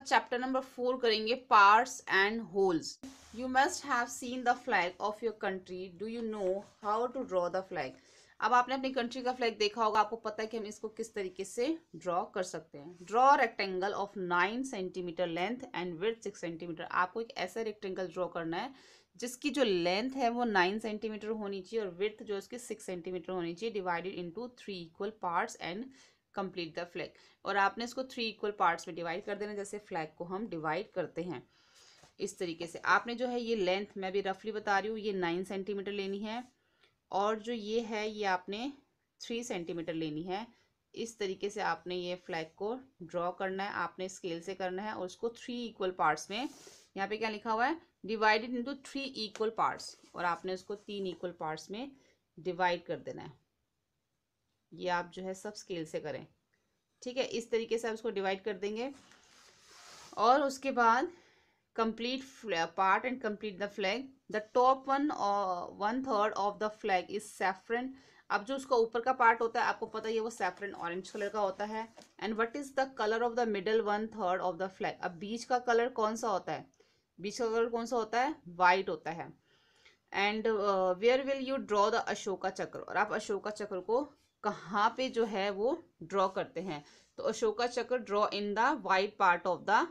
Chapter number 4 करेंगे parts and wholes. You must have seen the flag of your country, do you know how to draw the flag. अब आपने अपनी country का flag देखा होगा, आपको पता है कि हम इसको किस तरीके से ड्रॉ कर सकते हैं। Draw rectangle of 9 centimetre length and width 6 centimetre. आपको एक ऐसा रेक्टेंगल ड्रॉ करना है जिसकी जो लेंथ है वो 9 सेंटीमीटर होनी चाहिए और विड्थ जो उसकी 6 सेंटीमीटर होनी चाहिए, divided into 3 equal parts and complete the flag. और आपने इसको 3 इक्वल पार्ट्स में डिवाइड कर देना, जैसे फ्लैग को हम डिवाइड करते हैं इस तरीके से। आपने जो है ये लेंथ मैं भी रफली बता रही हूँ, ये 9 सेंटीमीटर लेनी है और जो ये है ये आपने 3 सेंटीमीटर लेनी है। इस तरीके से आपने ये फ्लैग को ड्रॉ करना है, आपने स्केल से करना है और उसको 3 इक्वल पार्ट्स में, यहाँ पे क्या लिखा हुआ है, डिवाइडेड इनटू 3 इक्वल पार्ट्स, और आपने उसको 3 इक्वल पार्ट्स में डिवाइड कर देना है। ये आप जो है सब स्केल से करें, ठीक है। इस तरीके से आप उसको डिवाइड कर देंगे और उसके बाद complete part and complete the flag. The top 1/3 of the flag is saffron. अब जो उसका ऊपर का पार्ट होता है आपको पता ही है वो सैफरन ऑरेंज कलर का होता है। And what is the colour of the middle 1/3 of the flag. अब बीच का कलर कौन सा होता है, बीच का कलर कौन सा होता है, वाइट होता है। And where will you draw the Ashoka chakra. और आप अशोका चक्र को कहाँ पे जो है वो ड्रॉ करते हैं, तो Ashoka chakra draw in the white part of the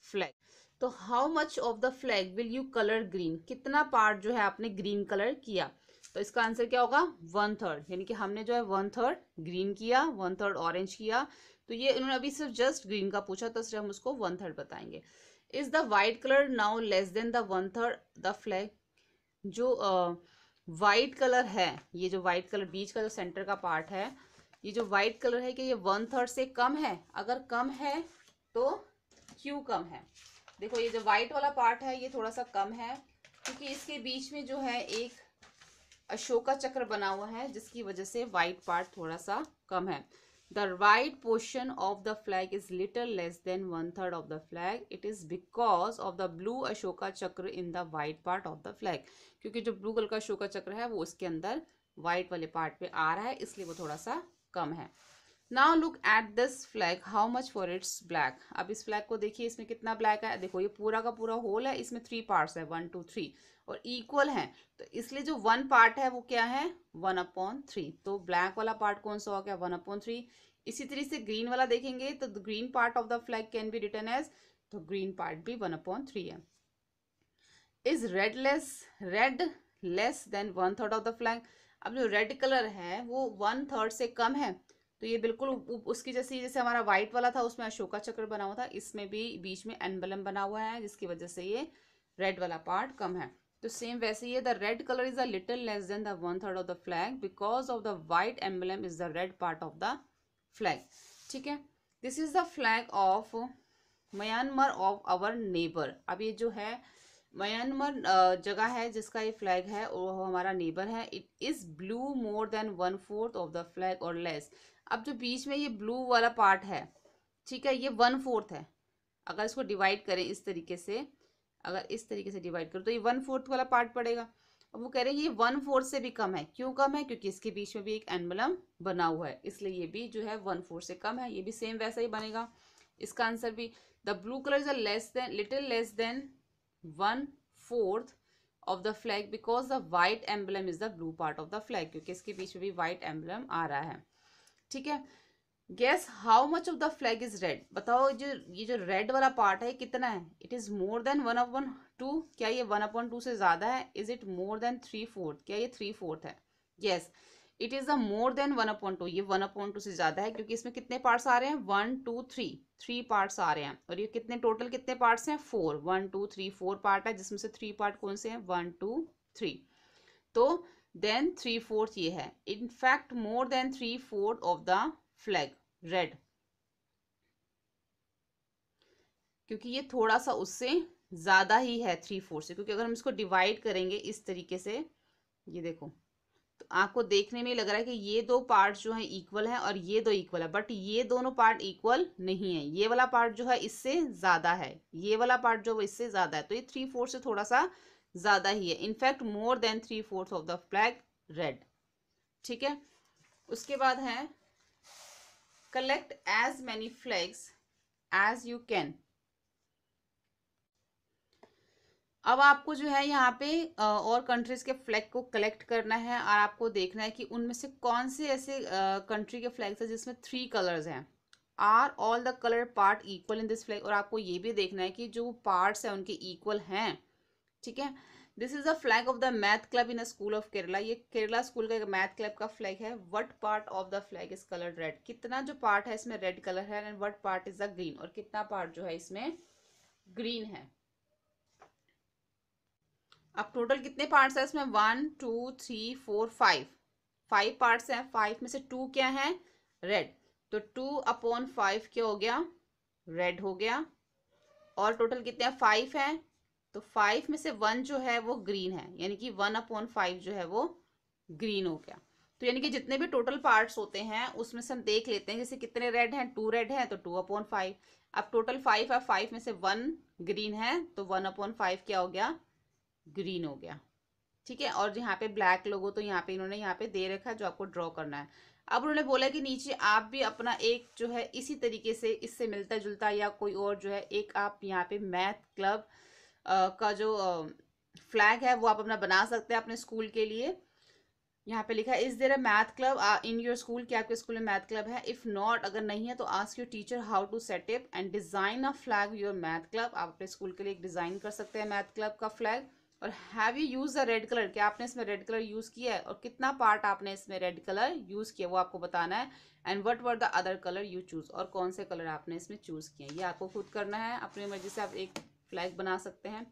flag. तो how much of the flag will you colour green. कितना पार्ट जो है आपने ग्रीन कलर किया, तो इसका आंसर क्या होगा, 1/3। यानी कि हमने जो है 1/3 ग्रीन किया, 1/3 ऑरेंज किया। तो ये उन्होंने अभी सिर्फ जस्ट ग्रीन का पूछा तो हम उसको 1/3 बताएंगे। Is the white colour now less than the 1/3 the flag. जो वाइट कलर है, ये जो वाइट कलर बीच का जो सेंटर का पार्ट है, ये जो वाइट कलर है कि ये 1/3 से कम है। अगर कम है तो क्यों कम है, देखो ये जो वाइट वाला पार्ट है ये थोड़ा सा कम है क्योंकि इसके बीच में जो है एक अशोका चक्र बना हुआ है जिसकी वजह से वाइट पार्ट थोड़ा सा कम है। The right portion of the flag is little less than 1/3 of the flag. It is because of the blue Ashoka chakra in the white part of the flag. क्योंकि जो ब्लू कलर का अशोका चक्र है वो उसके अंदर वाइट वाले पार्ट पे आ रहा है, इसलिए वो थोड़ा सा कम है। Now look at this flag, how much for its black. अब इस फ्लैग को देखिए, इसमें कितना ब्लैक है। देखो ये पूरा का पूरा होल है, इसमें 3 पार्ट्स है, 1 2 3 और इक्वल है। तो इसलिए जो 1 पार्ट है वो क्या है, 1/3। तो ब्लैक वाला पार्ट कौन सा हो गया, 1/3। इसी तरह से ग्रीन वाला देखेंगे तो green part of the flag can be written as, तो ग्रीन पार्ट भी 1/3 है। Is red less than 1/3 of the flag. अब जो रेड कलर है वो 1/3 से कम है, तो ये बिल्कुल उसकी जैसे हमारा व्हाइट वाला था उसमें अशोका चक्र बना हुआ था, इसमें भी बीच में एम्बलम बना हुआ है जिसकी वजह से ये रेड वाला पार्ट कम है। तो सेम वैसे ही है, the red colour is a little less than the 1/3 of the flag because of the white emblem is the red part of the flag. ठीक है, this is the flag of Myanmar of our neighbour. अब ये जो है Myanmar जगह है जिसका ये फ्लैग है वो हमारा नेबर है। It is blue more than 1/4 of the flag और लेस। अब जो बीच में ये ब्लू वाला पार्ट है, ठीक है, ये 1/4 है। अगर इसको डिवाइड करें इस तरीके से, अगर इस तरीके से डिवाइड करो तो ये 1/4 वाला पार्ट पड़ेगा। अब वो कह रहे हैं ये 1/4 से भी कम है। क्यों कम है, क्योंकि इसके बीच में भी एक एम्बलम बना हुआ है, इसलिए ये भी जो है 1/4 से कम है। ये भी सेम वैसा ही बनेगा, इसका आंसर भी। The blue colour is a less than, little less then 1/4 of the flag because the white emblem is the blue part of the flag, क्योंकि इसके बीच में भी white emblem आ रहा है। ठीक है, guess how much of the flag is red। बताओ जो ये जो रेड वाला पार्ट है कितना है। It is more than 1/2। क्या ये 1/2 से ज्यादा है। Is it more than 3/4। क्या ये 3/4 है। Yes, it is a more than 1/2। ये 1/2 से ज्यादा है क्योंकि इसमें कितने पार्ट्स आ रहे हैं, 1 2 3, 3 पार्ट्स आ रहे हैं। और ये कितने टोटल कितने पार्ट्स हैं, 4, 1 2 3 4 पार्ट है, जिसमें से 3 पार्ट कौन से हैं, 1 2 3। तो देन 3/4 ये है। In fact more than 3/4 of the flag red, क्योंकि ये थोड़ा सा उससे ज्यादा ही है 3/4 से। क्योंकि अगर हम इसको डिवाइड करेंगे इस तरीके से, ये देखो, तो आपको देखने में लग रहा है कि ये दो पार्ट जो है इक्वल है और ये दो इक्वल है, बट ये दोनों पार्ट इक्वल नहीं है। ये वाला पार्ट जो है इससे ज्यादा है, ये वाला पार्ट जो है इससे ज्यादा है, तो ये 3/4 से थोड़ा सा ज्यादा ही है। In fact more than 3/4 of the flag red. ठीक है, उसके बाद है collect as many flags as you can. अब आपको जो है यहाँ पे और कंट्रीज के फ्लैग को कलेक्ट करना है और आपको देखना है कि उनमें से कौन से ऐसे कंट्री के फ्लैग्स हैं जिसमें 3 कलर्स हैं। Are all the colour part equal in this flag, और आपको ये भी देखना है कि जो पार्ट्स हैं उनके इक्वल हैं। ठीक है। This is the flag of the math club in a school of Kerala. ये केरला स्कूल का एक मैथ क्लब का फ्लैग है। What part of the flag is coloured red, कितना जो पार्ट है इसमें रेड कलर है, and what part is the green, और कितना पार्ट जो है इसमें ग्रीन है। अब टोटल कितने पार्ट्स है इसमें, 1 2 3 4 5, 5 पार्ट्स हैं। 5 में से 2 क्या है, रेड, तो 2/5 क्या हो गया, रेड हो गया। और टोटल कितने हैं, 5 है, तो 5 में से 1 जो है वो ग्रीन है, यानी कि 1/5 जो है वो ग्रीन हो गया। तो यानी कि जितने भी टोटल पार्ट्स होते हैं उसमें से हम देख लेते हैं, जैसे कितने रेड हैं, 2 रेड है तो 2/5। अब टोटल 5 है, 5 में से 1 ग्रीन है तो 1/5 क्या हो गया, ग्रीन हो गया। ठीक है। और यहाँ पे ब्लैक लोगो तो यहाँ पे इन्होंने यहाँ पे दे रखा है जो आपको ड्रॉ करना है। अब उन्होंने बोला कि नीचे आप भी अपना एक जो है इसी तरीके से इससे मिलता जुलता या कोई और जो है एक आप यहाँ पे मैथ क्लब का जो फ्लैग है वो आप अपना बना सकते हैं अपने स्कूल के लिए। यहाँ पे लिखा है is there a math club in your school, क्या आपके स्कूल में मैथ क्लब है। इफ नॉट, अगर नहीं है तो ask your teacher how to set it and design a flag your math club. आप अपने स्कूल के लिए एक डिजाइन कर सकते हैं मैथ क्लब का फ्लैग। और have you use the red colour, क्या आपने इसमें रेड कलर यूज किया है, और कितना पार्ट आपने इसमें रेड कलर यूज किया वो आपको बताना है। And what were the other colour you choose, और कौन से कलर आपने इसमें चूज किए हैं ये आपको खुद करना है। अपनी मर्जी से आप एक फ्लैग बना सकते हैं।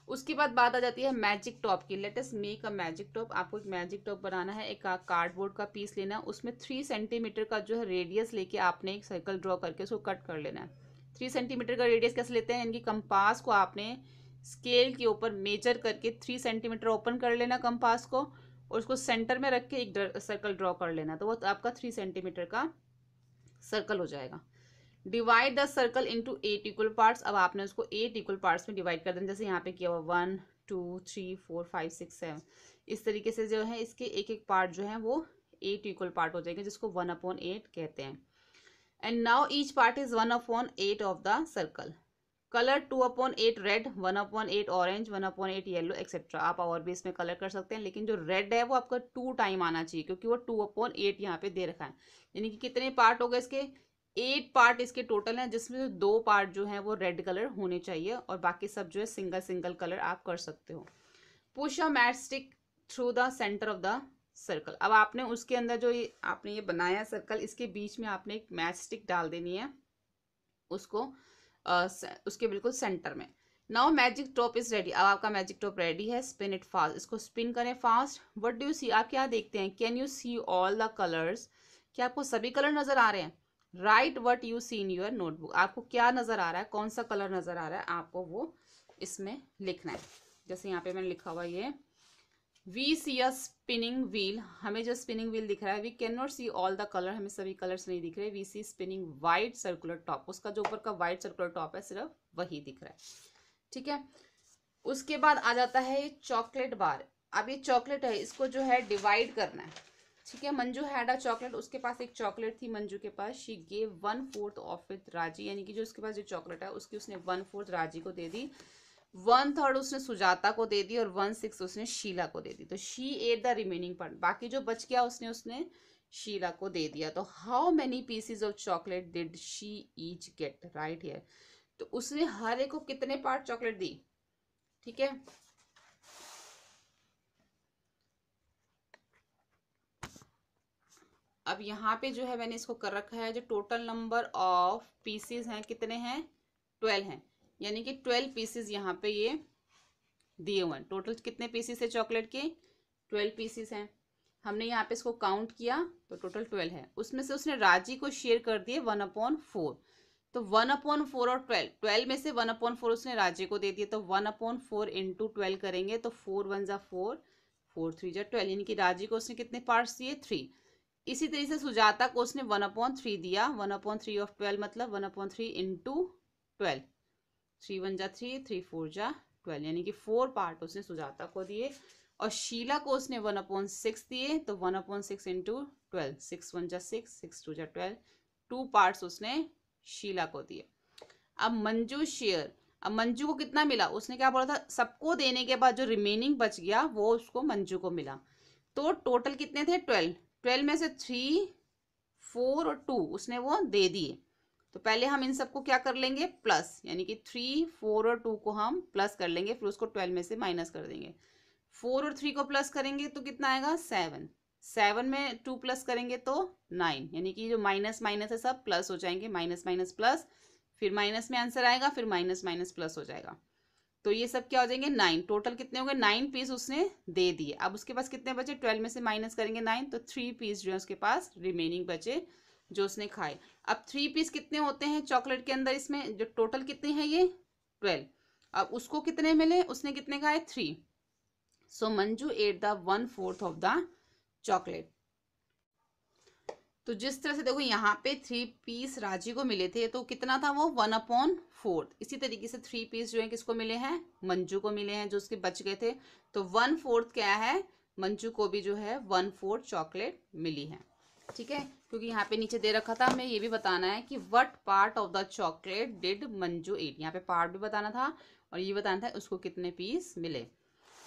उसके बाद बात आ जाती है मैजिक टॉप की। Let us make a magic top. आपको एक मैजिक टॉप बनाना है। एक कार्डबोर्ड का पीस लेना है, उसमें 3 सेंटीमीटर का जो है रेडियस लेके आपने एक सर्कल ड्रॉ करके उसको कट कर लेना है। 3 सेंटीमीटर का रेडियस कैसे लेते हैं, यानी कि कंपास को आपने स्केल के ऊपर मेजर करके 3 सेंटीमीटर ओपन कर लेना कंपास को, और उसको सेंटर में रख के एक सर्कल ड्रॉ कर लेना, तो वो आपका 3 सेंटीमीटर का सर्कल हो जाएगा। Divide the circle into 8 equal parts. अब आपने उसको 8 इक्वल पार्ट्स में डिवाइड कर देना, जैसे यहाँ पे किया हुआ 1 2 3 4 5 6 7। इस तरीके से जो है इसके एक एक पार्ट जो है वो 8 इक्वल पार्ट हो जाएंगे, जिसको 1/8 कहते हैं। And now each part is 1/8 of the circle. Colour 2/8 red, 1/8 orange, 1/8 yellow etcetera. आप और भी इसमें कलर कर सकते हैं, लेकिन जो रेड है वो आपका 2 टाइम आना चाहिए, क्योंकि वो 2/8 यहाँ पे दे रखा है। यानी कि कितने पार्ट हो गए इसके, 8 पार्ट इसके टोटल हैं, जिसमें 2 पार्ट जो है वो रेड कलर होने चाहिए, और बाकी सब जो है सिंगल सिंगल कलर आप कर सकते हो। Push a match stick through the centre of the circle. अब आपने उसके अंदर जो ये आपने ये बनाया सर्कल, इसके बीच में आपने एक मैच स्टिक डाल देनी है, उसको उसके बिल्कुल सेंटर में। Now magic top is ready. अब आपका मैजिक टॉप रेडी है। स्पिन इट फास्ट, इसको स्पिन करें fast. What do you see, आप क्या देखते हैं, can you see all the colours, क्या आपको सभी कलर नजर आ रहे हैं। Write what you see in your notebook, आपको क्या नजर आ रहा है, कौन सा कलर नजर आ रहा है, आपको वो इसमें लिखना है। जैसे यहाँ पे मैंने लिखा हुआ ये we see a spinning wheel, हमें जो स्पिनिंग व्हील दिख रहा है, we can not see all the colour, हमें सभी कलर्स नहीं दिख रहे। We see spinning white circular top, उसका जो ऊपर का वाइट सर्कुलर टॉप है सिर्फ वही दिख रहा है। ठीक है। उसके बाद आ जाता है ये चॉकलेट बार। अब ये चॉकलेट है, इसको जो है डिवाइड करना है। ठीक है। मंजू हैड अ चॉकलेट, उसके पास एक चॉकलेट थी मंजू के पास। शी गेव 1/4 ऑफ इट राजी, यानी कि जो उसके पास जो चॉकलेट है उसकी उसने 1/4 राजी को दे दी। 1/3 उसने सुजाता को दे दी, और 1/6 उसने शीला को दे दी। तो she at the remaining part, बाकी जो बच गया उसने उसने शीला को दे दिया। तो how many pieces of chocolate did she each get, right here. तो उसने हर एक को कितने पार्ट चॉकलेट दी। ठीक है। अब यहाँ पे जो है मैंने इसको कर रखा है, जो टोटल नंबर ऑफ पीसेस हैं कितने हैं, 12 हैं, यानी कि 12 पीसेस यहाँ पे ये दिए हुए हैं। टोटल कितने पीसेस है चॉकलेट के, 12 पीसेस हैं। हमने यहाँ पे इसको काउंट किया तो टोटल 12 है। उसमें से उसने राजी को शेयर कर दिए 1/4, तो 1/4 और 12, 12 में से 1/4 उसने राजी को दे दिया, तो 1/4 इंटू 12 करेंगे तो 4 1 जा 4, 4 3 जा 12, यानी कि राजी को उसने कितने पार्ट्स दिए, 3। इसी तरीके से सुजाता को उसने 1/3 दिया, 1/3 ऑफ 12 मतलब 1/3 इंटू 12, 3 1 जा 3, 3 4 जा 12, यानी कि 4 पार्ट उसने सुजाता को दिए। और शीला को उसने 1/6 दिए, तो 1/6 इंटू 12, 6 1 जा 6, 6 2 जा 12, 2 पार्ट्स उसने शीला को दिए। अब मंजू शेयर, अब मंजू को कितना मिला, उसने क्या बोला था, सबको देने के बाद जो रिमेनिंग बच गया वो उसको मंजू को मिला। तो टोटल कितने थे, 12। 12 में से 3, 4 और 2 उसने वो दे दिए। तो पहले हम इन सबको क्या कर लेंगे, प्लस, यानी कि 3, 4 और 2 को हम प्लस कर लेंगे, फिर उसको 12 में से माइनस कर देंगे। 4 और 3 को प्लस करेंगे तो कितना आएगा, 7। 7 में 2 प्लस करेंगे तो 9, यानी कि जो माइनस माइनस है सब प्लस हो जाएंगे, माइनस माइनस प्लस, फिर माइनस में आंसर आएगा, फिर माइनस माइनस प्लस हो जाएगा। तो ये सब क्या हो जाएंगे, 9। टोटल कितने हो गए, 9 पीस उसने दे दिए। अब उसके पास कितने बचे, 12 में से माइनस करेंगे 9, तो 3 पीस जो है उसके पास रिमेनिंग बचे जो उसने खाए। अब 3 पीस कितने होते हैं चॉकलेट के अंदर, इसमें जो टोटल कितने हैं ये 12। अब उसको कितने मिले, उसने कितने खाए, 3। So Manju ate the 1/4 of the chocolate. तो जिस तरह से देखो यहाँ पे 3 पीस राजी को मिले थे, तो कितना था वो, 1/4। इसी तरीके से 3 पीस जो है किसको मिले हैं, मंजू को मिले हैं, जो उसके बच गए थे। तो 1/4 क्या है, मंजू को भी जो है 1/4 चॉकलेट मिली है। ठीक है, क्योंकि यहाँ पे नीचे दे रखा था, हमें ये भी बताना है कि what part of the chocolate did Manju eat. यहाँ पे पार्ट भी बताना था और ये बताना था उसको कितने पीस मिले।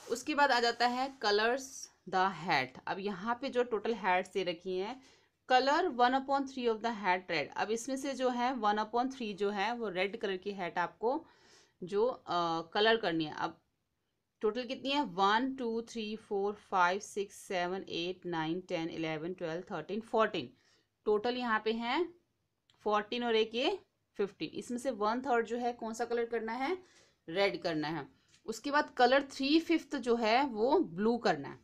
उसके बाद आ जाता है कलर्स द हैट। अब यहाँ पे जो टोटल हैट्स दे रखी हैं, colour 1/3 of the hat red. अब इसमें से जो है 1/3 जो है वो रेड कलर की हैट आपको जो कलर करनी है। अब टोटल कितनी है, 1 2 3 4 5 6 7 8 9 10 11 12 13 14। टोटल यहाँ पे हैं 14 और एक ये 15। इसमें से 1/3 जो है कौन सा कलर करना है, रेड करना है। उसके बाद कलर 3/5 जो है वो ब्लू करना है।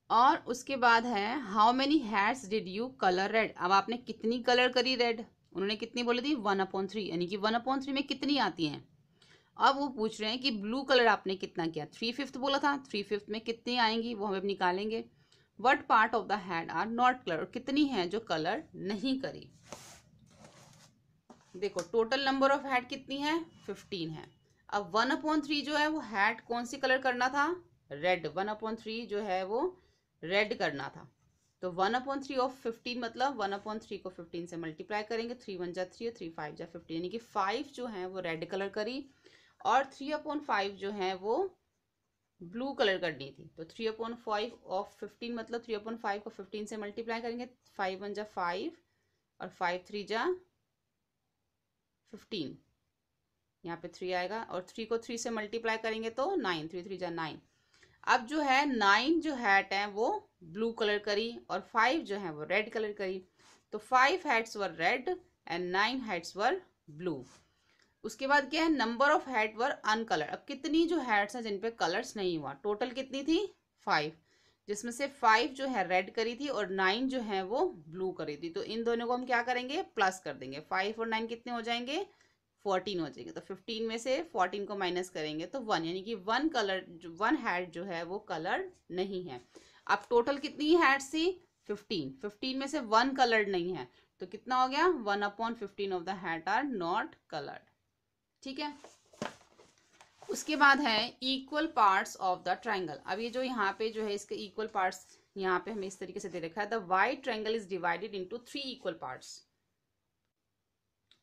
और उसके बाद है how many hats did you colour red. अब आपने कितनी कलर करी रेड, उन्होंने कितनी बोली थी, 1/3, यानी कि 1/3 में कितनी आती हैं। अब वो पूछ रहे हैं कि ब्लू कलर आपने कितना किया, 3/5 बोला था, 3/5 में कितनी आएंगी वो हम निकालेंगे। What part of the hat are not colour, कितनी है जो कलर नहीं करी। देखो टोटल नंबर ऑफ हैट कितनी है, 15 है। अब 1/3 जो है वो हैट कौन सी कलर करना था, रेड। 1/3 जो है वो रेड करना था। तो 1/3 ऑफ 15 मतलब 1/3 को 15 से मल्टीप्लाई करेंगे, 3 1 जा 3 और 3 5 जा 15, यानी कि 5 जो है वो रेड कलर करी और 3/5 जो है वो ब्लू कलर करनी थी। तो 3/5 ऑफ 15 मतलब 3/5 को 15 से मल्टीप्लाई करेंगे, 5 1 जा 5 और 5 3 जा 15, यहाँ पे 3 आएगा और 3 को 3 से मल्टीप्लाई करेंगे तो 9, 3 3 जा 9। अब जो है 9 जो हैट है वो ब्लू कलर करी और 5 जो है वो रेड कलर करी। तो 5 hats were red and 9 hats were blue. उसके बाद क्या है, नंबर ऑफ हैट वर अनकलर। अब कितनी जो हैट्स हैं जिन पे कलर्स नहीं हुआ, टोटल कितनी थी, 5, जिसमें से 5 जो है रेड करी थी और 9 जो है वो ब्लू करी थी। तो इन दोनों को हम क्या करेंगे, प्लस कर देंगे। 5 और 9 कितने हो जाएंगे, 14 हो जाएंगे। तो 15 में से 14 को माइनस करेंगे तो 1, यानी कि 1 कलर, 1 हैट जो है वो कलर नहीं है। अब टोटल कितनी हैट्स थी, 15। 15 में से 1 कलर नहीं है तो कितना हो गया, 1/15 of the hat are not coloured. ठीक है, उसके बाद है equal parts of the triangle. अब ये जो यहाँ पे जो है इसके इक्वल पार्ट्स यहाँ पे हमें इस तरीके से दे रखा है, the white triangle is divided into 3 equal parts.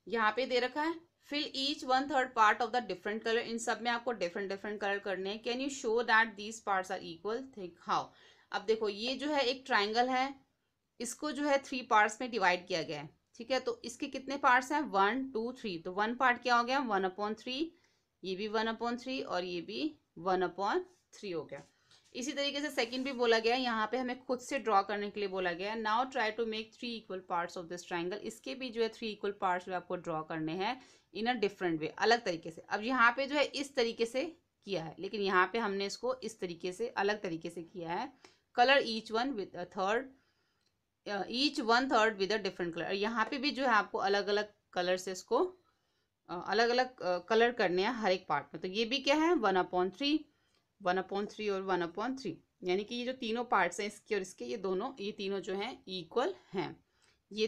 यहाँ पे दे रखा है fill each 1/3 part of the different colour. इन सब में आपको डिफरेंट डिफरेंट कलर करने हैं। Can you show that these parts are equal, think how. अब देखो ये जो है एक ट्राइंगल है, इसको जो है 3 पार्ट्स में डिवाइड किया गया है। ठीक है, तो इसके कितने पार्ट्स हैं, 1 2 3। तो 1 पार्ट क्या हो गया, 1/3, ये भी 1/3 और ये भी 1/3 हो गया। इसी तरीके से सेकंड भी बोला गया है, यहाँ पे हमें खुद से ड्रॉ करने के लिए बोला गया है। Now try to make 3 equal parts of this triangle. इसके भी जो है 3 इक्वल पार्ट्स जो आपको ड्रॉ करने हैं इन अ डिफरेंट वे, अलग तरीके से। अब यहाँ पे जो है इस तरीके से किया है, लेकिन यहाँ पे हमने इसको इस तरीके से अलग तरीके से किया है। Colour each 1/3 with a different colour. यहाँ पे भी जो है आपको अलग अलग कलर से इसको अलग अलग कलर करने हैं हर एक पार्ट में। तो ये भी क्या है, 1/3, 1/3 और 1/3, यानी कि ये जो तीनों पार्ट्स हैं इसके और इसके, ये तीनों जो हैं इक्वल हैं। ये